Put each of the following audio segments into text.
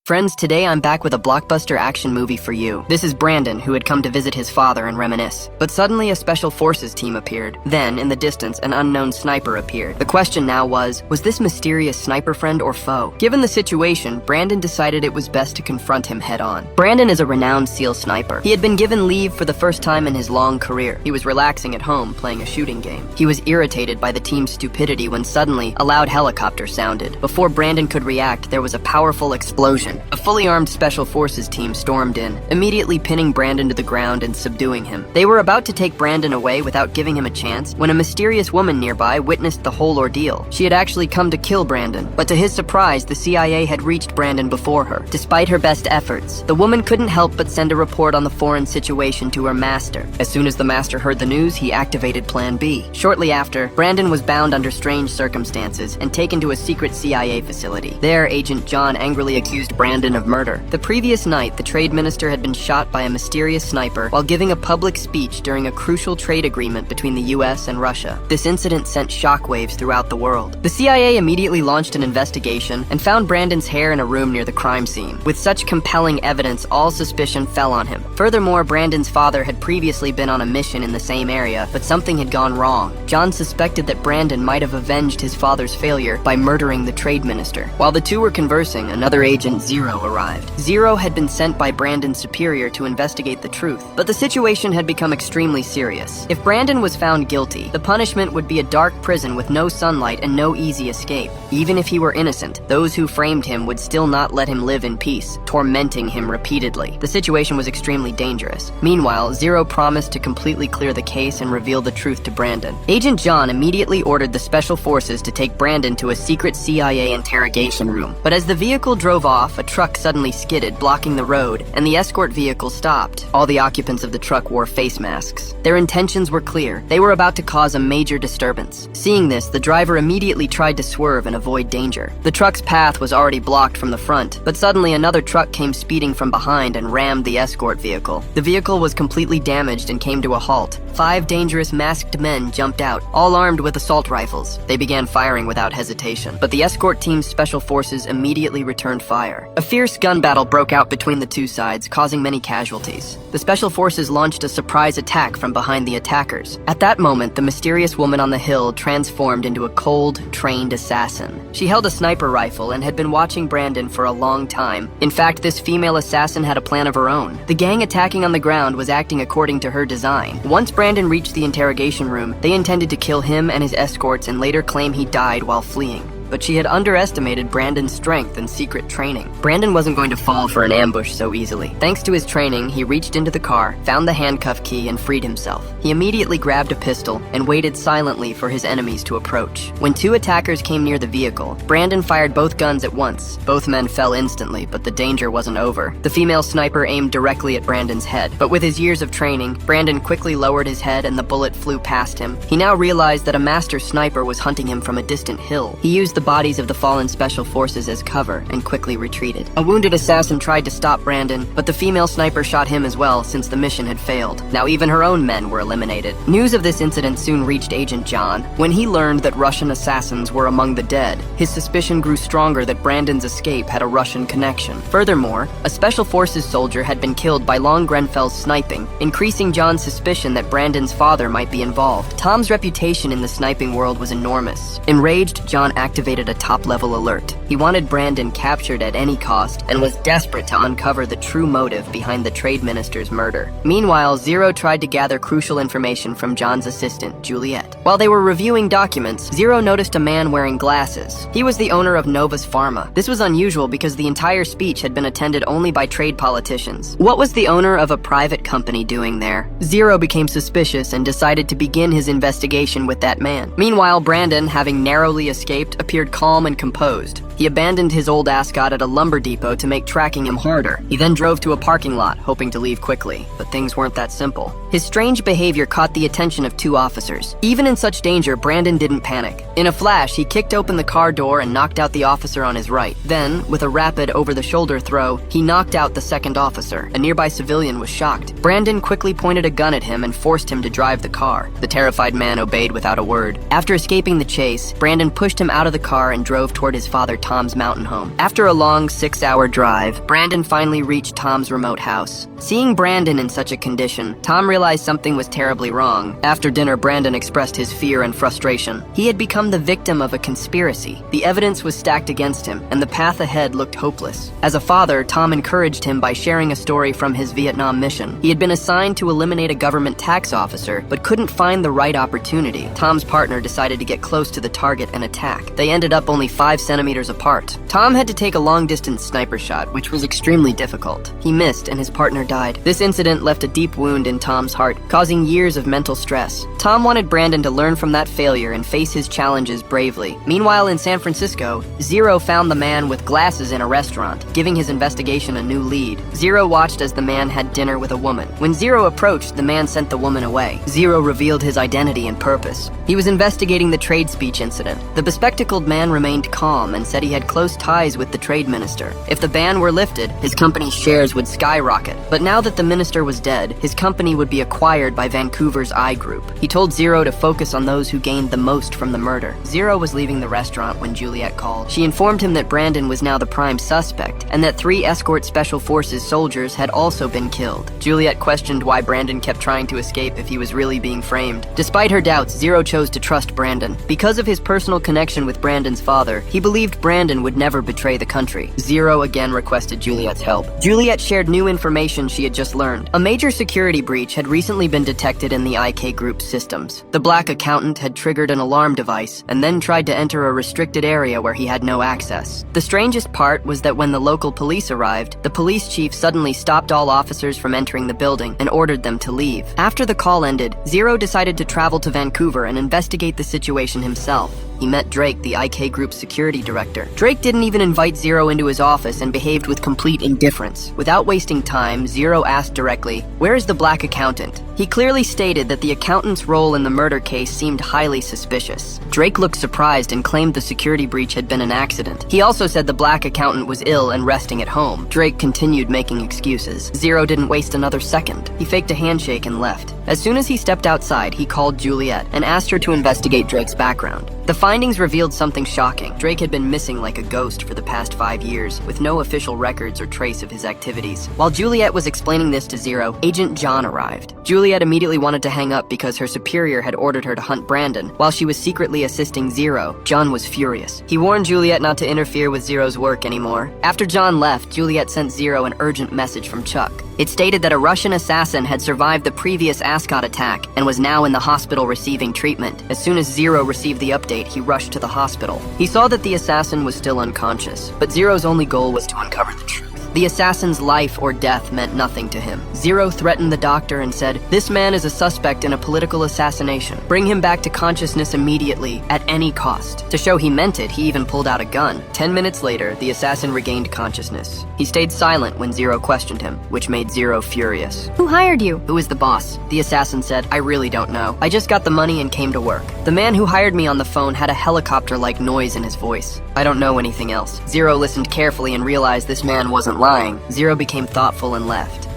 Friends, today I'm back with a blockbuster action movie for you. This is Brandon, who had come to visit his father and reminisce. But suddenly a special forces team appeared. Then, in the distance, an unknown sniper appeared. The question now was this mysterious sniper friend or foe? Given the situation, Brandon decided it was best to confront him head-on. Brandon is a renowned SEAL sniper. He had been given leave for the first time in his long career. He was relaxing at home, playing a shooting game. He was irritated by the team's stupidity when suddenly a loud helicopter sounded. Before Brandon could react, there was a powerful explosion. A fully armed Special Forces team stormed in, immediately pinning Brandon to the ground and subduing him. They were about to take Brandon away without giving him a chance when a mysterious woman nearby witnessed the whole ordeal. She had actually come to kill Brandon, but to his surprise, the CIA had reached Brandon before her. Despite her best efforts, the woman couldn't help but send a report on the foreign situation to her master. As soon as the master heard the news, he activated Plan B. Shortly after, Brandon was bound under strange circumstances and taken to a secret CIA facility. There, Agent John angrily accused Brandon of murder. The previous night, the trade minister had been shot by a mysterious sniper while giving a public speech during a crucial trade agreement between the US and Russia. This incident sent shockwaves throughout the world. The CIA immediately launched an investigation and found Brandon's hair in a room near the crime scene. With such compelling evidence, all suspicion fell on him. Furthermore, Brandon's father had previously been on a mission in the same area, but something had gone wrong. John suspected that Brandon might have avenged his father's failure by murdering the trade minister. While the two were conversing, another agent, Zero, arrived. Zero had been sent by Brandon's superior to investigate the truth, but the situation had become extremely serious. If Brandon was found guilty, the punishment would be a dark prison with no sunlight and no easy escape. Even if he were innocent, those who framed him would still not let him live in peace, tormenting him repeatedly. The situation was extremely dangerous. Meanwhile, Zero promised to completely clear the case and reveal the truth to Brandon. Agent John immediately ordered the Special Forces to take Brandon to a secret CIA interrogation room. But as the vehicle drove off, a truck suddenly skidded, blocking the road, and the escort vehicle stopped. All the occupants of the truck wore face masks. Their intentions were clear. They were about to cause a major disturbance. Seeing this, the driver immediately tried to swerve and avoid danger. The truck's path was already blocked from the front, but suddenly another truck came speeding from behind and rammed the escort vehicle. The vehicle was completely damaged and came to a halt. 5 dangerous masked men jumped out, all armed with assault rifles. They began firing without hesitation, but the escort team's Special Forces immediately returned fire. A fierce gun battle broke out between the two sides, causing many casualties. The Special Forces launched a surprise attack from behind the attackers. At that moment, the mysterious woman on the hill transformed into a cold, trained assassin. She held a sniper rifle and had been watching Brandon for a long time. In fact, this female assassin had a plan of her own. The gang attacking on the ground was acting according to her design. Once Brandon reached the interrogation room, they intended to kill him and his escorts and later claim he died while fleeing. But she had underestimated Brandon's strength and secret training. Brandon wasn't going to fall for an ambush so easily. Thanks to his training, he reached into the car, found the handcuff key, and freed himself. He immediately grabbed a pistol and waited silently for his enemies to approach. When 2 attackers came near the vehicle, Brandon fired both guns at once. Both men fell instantly, but the danger wasn't over. The female sniper aimed directly at Brandon's head, but with his years of training, Brandon quickly lowered his head and the bullet flew past him. He now realized that a master sniper was hunting him from a distant hill. He used the bodies of the fallen Special Forces as cover and quickly retreated. A wounded assassin tried to stop Brandon, but the female sniper shot him as well since the mission had failed. Now even her own men were eliminated. News of this incident soon reached Agent John. When he learned that Russian assassins were among the dead, his suspicion grew stronger that Brandon's escape had a Russian connection. Furthermore, a Special Forces soldier had been killed by Long Grenfell's sniping, increasing John's suspicion that Brandon's father might be involved. Tom's reputation in the sniping world was enormous. Enraged, John activated a top-level alert. He wanted Brandon captured at any cost and was desperate to uncover the true motive behind the trade minister's murder. Meanwhile, Zero tried to gather crucial information from John's assistant, Juliet. While they were reviewing documents, Zero noticed a man wearing glasses. He was the owner of Novus Pharma. This was unusual because the entire speech had been attended only by trade politicians. What was the owner of a private company doing there? Zero became suspicious and decided to begin his investigation with that man. Meanwhile, Brandon, having narrowly escaped, appeared calm and composed. He abandoned his old ascot at a lumber depot to make tracking him harder. He then drove to a parking lot, hoping to leave quickly. But things weren't that simple. His strange behavior caught the attention of 2 officers. Even in such danger, Brandon didn't panic. In a flash, he kicked open the car door and knocked out the officer on his right. Then, with a rapid over-the-shoulder throw, he knocked out the second officer. A nearby civilian was shocked. Brandon quickly pointed a gun at him and forced him to drive the car. The terrified man obeyed without a word. After escaping the chase, Brandon pushed him out of the car and drove toward his father Tom's mountain home. After a long 6-hour drive, Brandon finally reached Tom's remote house. Seeing Brandon in such a condition, Tom realized something was terribly wrong. After dinner, Brandon expressed his fear and frustration. He had become the victim of a conspiracy. The evidence was stacked against him, and the path ahead looked hopeless. As a father, Tom encouraged him by sharing a story from his Vietnam mission. He had been assigned to eliminate a government tax officer, but couldn't find the right opportunity. Tom's partner decided to get close to the target and attack. They ended up only 5 centimeters apart. Tom had to take a long-distance sniper shot, which was extremely difficult. He missed, and his partner died. This incident left a deep wound in Tom's heart, causing years of mental stress. Tom wanted Brandon to learn from that failure and face his challenges bravely. Meanwhile, in San Francisco, Zero found the man with glasses in a restaurant, giving his investigation a new lead. Zero watched as the man had dinner with a woman. When Zero approached, the man sent the woman away. Zero revealed his identity and purpose. He was investigating the trade speech incident. The bespectacled man remained calm and said he had close ties with the trade minister. If the ban were lifted, his company's shares would skyrocket. But now that the minister was dead, his company would be acquired by Vancouver's I Group. He told Zero to focus on those who gained the most from the murder. Zero was leaving the restaurant when Juliet called. She informed him that Brandon was now the prime suspect, and that 3 escort special forces soldiers had also been killed. Juliet questioned why Brandon kept trying to escape if he was really being framed. Despite her doubts, Zero chose to trust Brandon. Because of his personal connection with Brandon's father, he believed Brandon would never betray the country. Zero again requested Juliet's help. Juliet shared new information she had just learned. A major security breach had recently been detected in the IK Group's systems. The black accountant had triggered an alarm device and then tried to enter a restricted area where he had no access. The strangest part was that when the local police arrived, the police chief suddenly stopped all officers from entering the building and ordered them to leave. After the call ended, Zero decided to travel to Vancouver and investigate the situation himself. He met Drake, the IK Group's security director. Drake didn't even invite Zero into his office and behaved with complete indifference. Without wasting time, Zero asked directly, "Where is the black accountant?" He clearly stated that the accountant's role in the murder case seemed highly suspicious. Drake looked surprised and claimed the security breach had been an accident. He also said the black accountant was ill and resting at home. Drake continued making excuses. Zero didn't waste another second. He faked a handshake and left. As soon as he stepped outside, he called Juliet and asked her to investigate Drake's background. The findings revealed something shocking. Drake had been missing like a ghost for the past 5 years, with no official records or trace of his activities. While Juliet was explaining this to Zero, Agent John arrived. Juliet immediately wanted to hang up because her superior had ordered her to hunt Brandon, while she was secretly assisting Zero. John was furious. He warned Juliet not to interfere with Zero's work anymore. After John left, Juliet sent Zero an urgent message from Chuck. It stated that a Russian assassin had survived the previous Ascot attack and was now in the hospital receiving treatment. As soon as Zero received the update, he rushed to the hospital. He saw that the assassin was still unconscious, but Zero's only goal was to uncover the truth. The assassin's life or death meant nothing to him. Zero threatened the doctor and said, "This man is a suspect in a political assassination. Bring him back to consciousness immediately, at any cost." To show he meant it, he even pulled out a gun. 10 minutes later, the assassin regained consciousness. He stayed silent when Zero questioned him, which made Zero furious. Who hired you? "Who is the boss?" The assassin said, "I really don't know. I just got the money and came to work." The man who hired me on the phone had a helicopter-like noise in his voice. "I don't know anything else." Zero listened carefully and realized this man wasn't lying. Zero became thoughtful and left.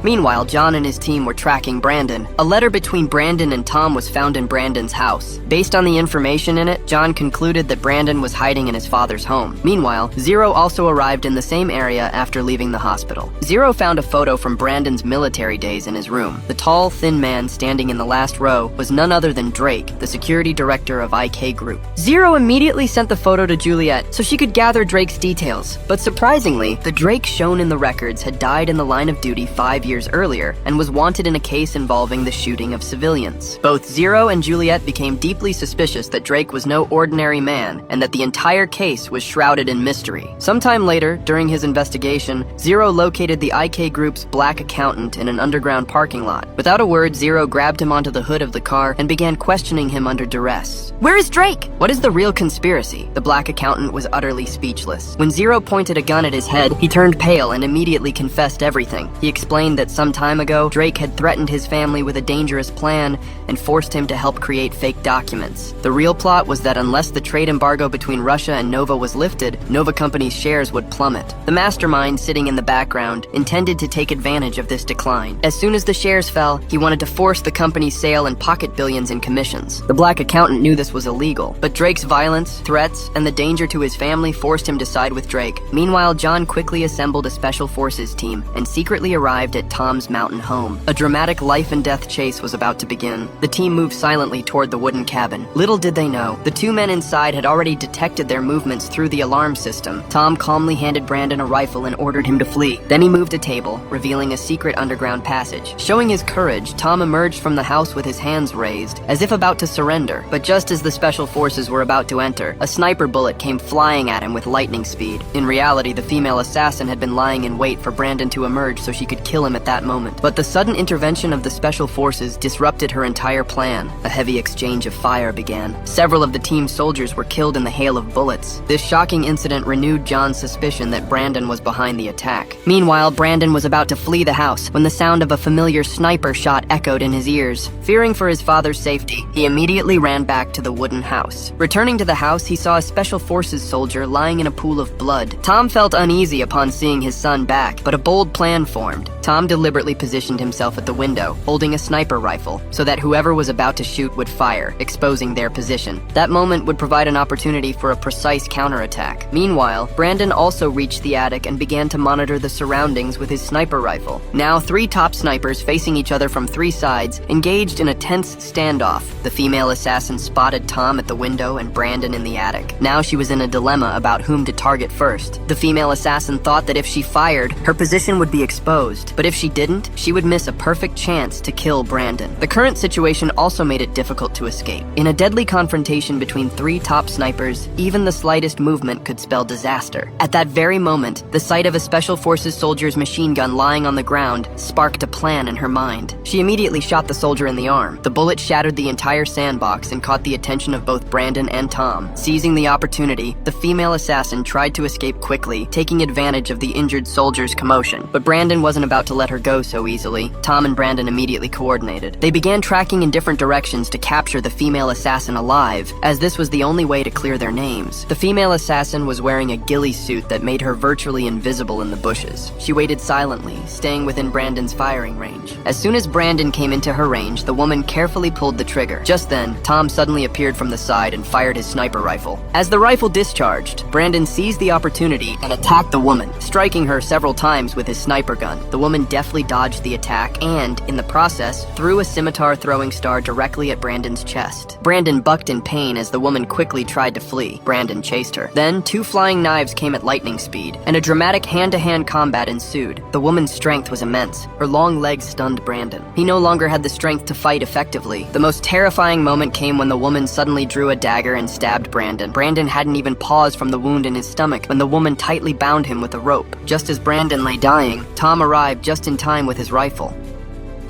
Meanwhile, John and his team were tracking Brandon. A letter between Brandon and Tom was found in Brandon's house. Based on the information in it, John concluded that Brandon was hiding in his father's home. Meanwhile, Zero also arrived in the same area after leaving the hospital. Zero found a photo from Brandon's military days in his room. The tall, thin man standing in the last row was none other than Drake, the security director of IK Group. Zero immediately sent the photo to Juliet so she could gather Drake's details. But surprisingly, the Drake shown in the records had died in the line of duty 5 years earlier and was wanted in a case involving the shooting of civilians. Both Zero and Juliet became deeply suspicious that Drake was no ordinary man and that the entire case was shrouded in mystery. Sometime later, during his investigation, Zero located the IK Group's black accountant in an underground parking lot. Without a word, Zero grabbed him onto the hood of the car and began questioning him under duress. Where is Drake? "What is the real conspiracy?" The black accountant was utterly speechless. When Zero pointed a gun at his head, he turned pale and immediately confessed everything. He explained explained that some time ago, Drake had threatened his family with a dangerous plan and forced him to help create fake documents. The real plot was that unless the trade embargo between Russia and Nova was lifted, Nova Company's shares would plummet. The mastermind sitting in the background intended to take advantage of this decline. As soon as the shares fell, he wanted to force the company's sale and pocket billions in commissions. The black accountant knew this was illegal, but Drake's violence, threats, and the danger to his family forced him to side with Drake. Meanwhile, John quickly assembled a special forces team and secretly arrived at Tom's mountain home. A dramatic life and death chase was about to begin. The team moved silently toward the wooden cabin. Little did they know, the two men inside had already detected their movements through the alarm system. Tom calmly handed Brandon a rifle and ordered him to flee. Then he moved a table, revealing a secret underground passage. Showing his courage, Tom emerged from the house with his hands raised, as if about to surrender. But just as the special forces were about to enter, a sniper bullet came flying at him with lightning speed. In reality, the female assassin had been lying in wait for Brandon to emerge so she could kill him at that moment. But the sudden intervention of the special forces disrupted her entire plan. A heavy exchange of fire began. Several of the team's soldiers were killed in the hail of bullets. This shocking incident renewed John's suspicion that Brandon was behind the attack. Meanwhile, Brandon was about to flee the house when the sound of a familiar sniper shot echoed in his ears. Fearing for his father's safety, he immediately ran back to the wooden house. Returning to the house, he saw a special forces soldier lying in a pool of blood. Tom felt uneasy upon seeing his son back, but a bold plan formed. Tom deliberately positioned himself at the window, holding a sniper rifle, so that whoever was about to shoot would fire, exposing their position. That moment would provide an opportunity for a precise counterattack. Meanwhile, Brandon also reached the attic and began to monitor the surroundings with his sniper rifle. Now, three top snipers facing each other from three sides engaged in a tense standoff. The female assassin spotted Tom at the window and Brandon in the attic. Now she was in a dilemma about whom to target first. The female assassin thought that if she fired, her position would be exposed, but if she didn't, she would miss a perfect chance to kill Brandon. The current situation also made it difficult to escape. In a deadly confrontation between three top snipers, even the slightest movement could spell disaster. At that very moment, the sight of a Special Forces soldier's machine gun lying on the ground sparked a plan in her mind. She immediately shot the soldier in the arm. The bullet shattered the entire sandbox and caught the attention of both Brandon and Tom. Seizing the opportunity, the female assassin tried to escape quickly, taking advantage of the injured soldier's commotion. But Brandon wasn't about to let her go so easily. Tom and Brandon immediately coordinated. They began tracking in different directions to capture the female assassin alive, as this was the only way to clear their names. The female assassin was wearing a ghillie suit that made her virtually invisible in the bushes. She waited silently, staying within Brandon's firing range. As soon as Brandon came into her range, the woman carefully pulled the trigger. Just then, Tom suddenly appeared from the side and fired his sniper rifle. As the rifle discharged, Brandon seized the opportunity and attacked the woman, striking her several times with his sniper gun. The woman deftly dodged the attack and, in the process, threw a scimitar throwing star directly at Brandon's chest. Brandon bucked in pain as the woman quickly tried to flee. Brandon chased her. Then, two flying knives came at lightning speed, and a dramatic hand-to-hand combat ensued. The woman's strength was immense. Her long legs stunned Brandon. He no longer had the strength to fight effectively. The most terrifying moment came when the woman suddenly drew a dagger and stabbed Brandon. Brandon hadn't even paused from the wound in his stomach when the woman tightly bound him with a rope. Just as Brandon lay dying, Tom arrived just in time with his rifle.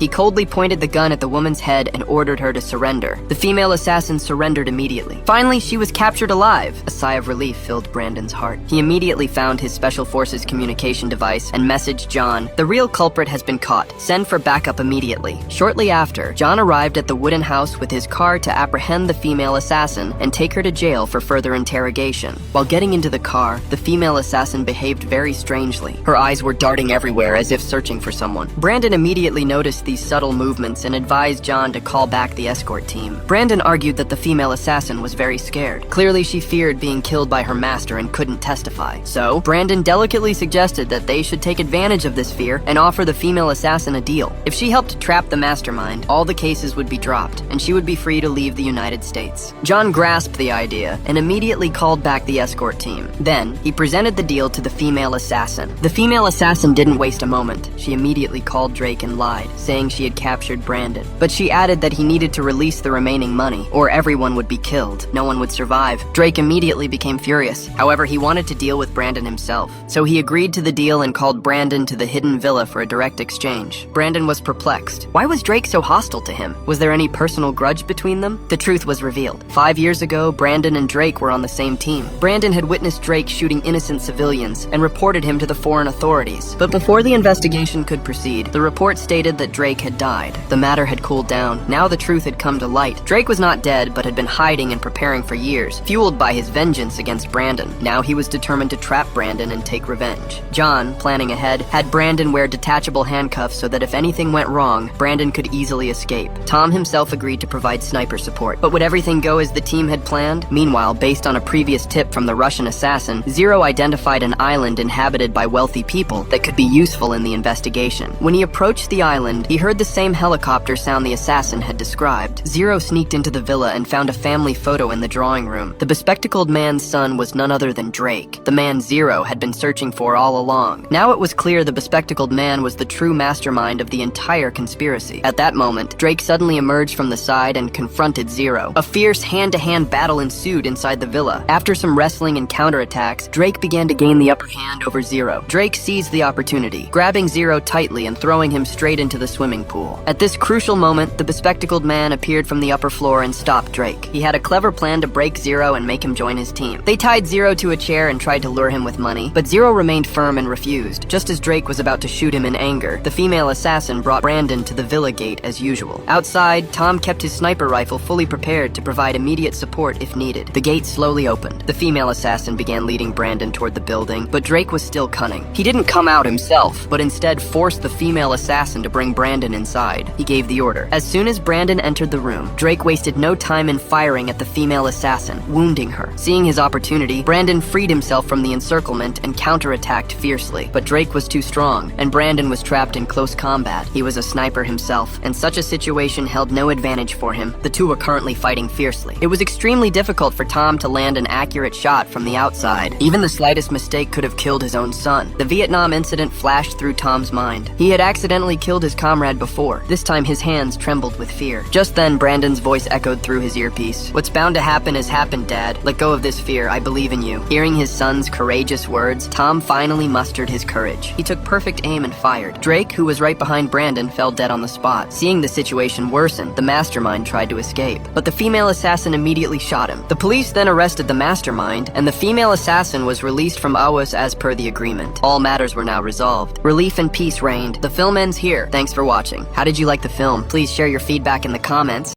He coldly pointed the gun at the woman's head and ordered her to surrender. The female assassin surrendered immediately. Finally, she was captured alive. A sigh of relief filled Brandon's heart. He immediately found his Special Forces communication device and messaged John, "The real culprit has been caught. Send for backup immediately." Shortly after, John arrived at the wooden house with his car to apprehend the female assassin and take her to jail for further interrogation. While getting into the car, the female assassin behaved very strangely. Her eyes were darting everywhere as if searching for someone. Brandon immediately noticed these subtle movements and advised John to call back the escort team. Brandon argued that the female assassin was very scared. Clearly, she feared being killed by her master and couldn't testify. So, Brandon delicately suggested that they should take advantage of this fear and offer the female assassin a deal. If she helped trap the mastermind, all the cases would be dropped, and she would be free to leave the United States. John grasped the idea and immediately called back the escort team. Then, he presented the deal to the female assassin. The female assassin didn't waste a moment. She immediately called Drake and lied, saying saying she had captured Brandon. But she added that he needed to release the remaining money, or everyone would be killed. No one would survive. Drake immediately became furious. However, he wanted to deal with Brandon himself. So he agreed to the deal and called Brandon to the hidden villa for a direct exchange. Brandon was perplexed. Why was Drake so hostile to him? Was there any personal grudge between them? The truth was revealed. 5 years ago, Brandon and Drake were on the same team. Brandon had witnessed Drake shooting innocent civilians and reported him to the foreign authorities. But before the investigation could proceed, the report stated that Drake had died. The matter had cooled down. Now the truth had come to light. Drake was not dead, but had been hiding and preparing for years, fueled by his vengeance against Brandon. Now he was determined to trap Brandon and take revenge. John, planning ahead, had Brandon wear detachable handcuffs so that if anything went wrong, Brandon could easily escape. Tom himself agreed to provide sniper support. But would everything go as the team had planned? Meanwhile, based on a previous tip from the Russian assassin, Zero identified an island inhabited by wealthy people that could be useful in the investigation. When he approached the island, he heard the same helicopter sound the assassin had described. Zero sneaked into the villa and found a family photo in the drawing room. The bespectacled man's son was none other than Drake, the man Zero had been searching for all along. Now it was clear the bespectacled man was the true mastermind of the entire conspiracy. At that moment, Drake suddenly emerged from the side and confronted Zero. A fierce hand-to-hand battle ensued inside the villa. After some wrestling and counterattacks, Drake began to gain the upper hand over Zero. Drake seized the opportunity, grabbing Zero tightly and throwing him straight into the swimming pool. At this crucial moment, the bespectacled man appeared from the upper floor and stopped Drake. He had a clever plan to break Zero and make him join his team. They tied Zero to a chair and tried to lure him with money, but Zero remained firm and refused. Just as Drake was about to shoot him in anger, the female assassin brought Brandon to the villa gate as usual. Outside, Tom kept his sniper rifle fully prepared to provide immediate support if needed. The gate slowly opened. The female assassin began leading Brandon toward the building, but Drake was still cunning. He didn't come out himself, but instead forced the female assassin to bring Brandon inside. He gave the order. As soon as Brandon entered the room, Drake wasted no time in firing at the female assassin, wounding her. Seeing his opportunity, Brandon freed himself from the encirclement and counterattacked fiercely. But Drake was too strong, and Brandon was trapped in close combat. He was a sniper himself, and such a situation held no advantage for him. The two were currently fighting fiercely. It was extremely difficult for Tom to land an accurate shot from the outside. Even the slightest mistake could have killed his own son. The Vietnam incident flashed through Tom's mind. He had accidentally killed his comrade before. This time his hands trembled with fear. Just then, Brandon's voice echoed through his earpiece. "What's bound to happen has happened, Dad. Let go of this fear. I believe in you." Hearing his son's courageous words, Tom finally mustered his courage. He took perfect aim and fired. Drake, who was right behind Brandon, fell dead on the spot. Seeing the situation worsen, the mastermind tried to escape, but the female assassin immediately shot him. The police then arrested the mastermind, and the female assassin was released from Awas as per the agreement. All matters were now resolved. Relief and peace reigned. The film ends here. Thanks for watching. How did you like the film? Please share your feedback in the comments.